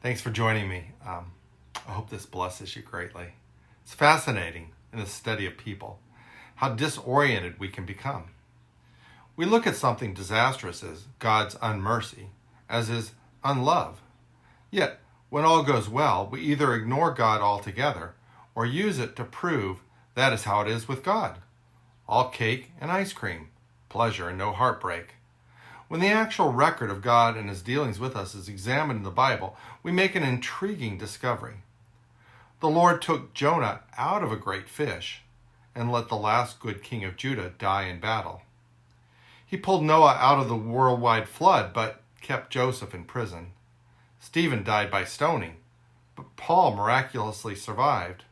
Thanks for joining me. I hope this blesses you greatly. It's fascinating in the study of people, how disoriented we can become. We look at something disastrous as God's unmercy, as his unlove. Yet, when all goes well, we either ignore God altogether or use it to prove that is how it is with God. All cake and ice cream, pleasure and no heartbreak. When the actual record of God and his dealings with us is examined in the Bible, we make an intriguing discovery. The Lord took Jonah out of a great fish and let the last good king of Judah die in battle. He pulled Noah out of the worldwide flood, but kept Joseph in prison. Stephen died by stoning, but Paul miraculously survived.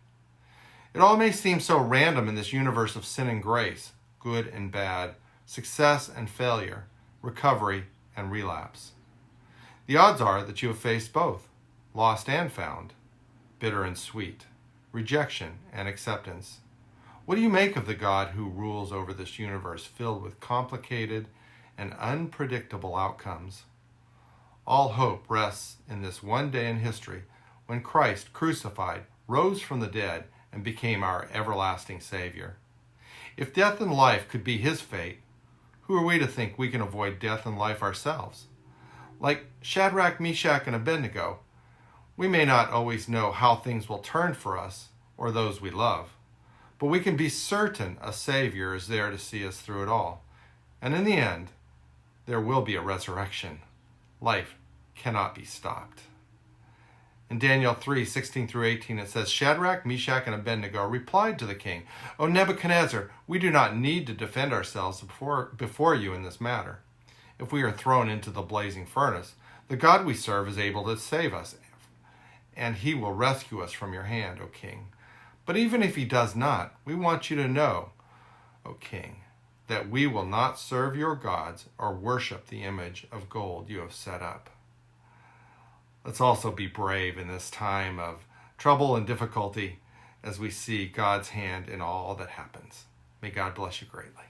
It all may seem so random in this universe of sin and grace, good and bad, success and failure, recovery and relapse. The odds are that you have faced both, lost and found, bitter and sweet, rejection and acceptance. What do you make of the God who rules over this universe filled with complicated and unpredictable outcomes? All hope rests in this one day in history when Christ, crucified, rose from the dead and became our everlasting Savior. If death and life could be his fate, who are we to think we can avoid death and life ourselves? Like Shadrach, Meshach, and Abednego, we may not always know how things will turn for us or those we love, but we can be certain a Savior is there to see us through it all. And in the end, there will be a resurrection. Life cannot be stopped. In Daniel 3:16-18, it says, Shadrach, Meshach, and Abednego replied to the king, O Nebuchadnezzar, we do not need to defend ourselves before you in this matter. If we are thrown into the blazing furnace, the God we serve is able to save us, and he will rescue us from your hand, O king. But even if he does not, we want you to know, O king, that we will not serve your gods or worship the image of gold you have set up. Let's also be brave in this time of trouble and difficulty as we see God's hand in all that happens. May God bless you greatly.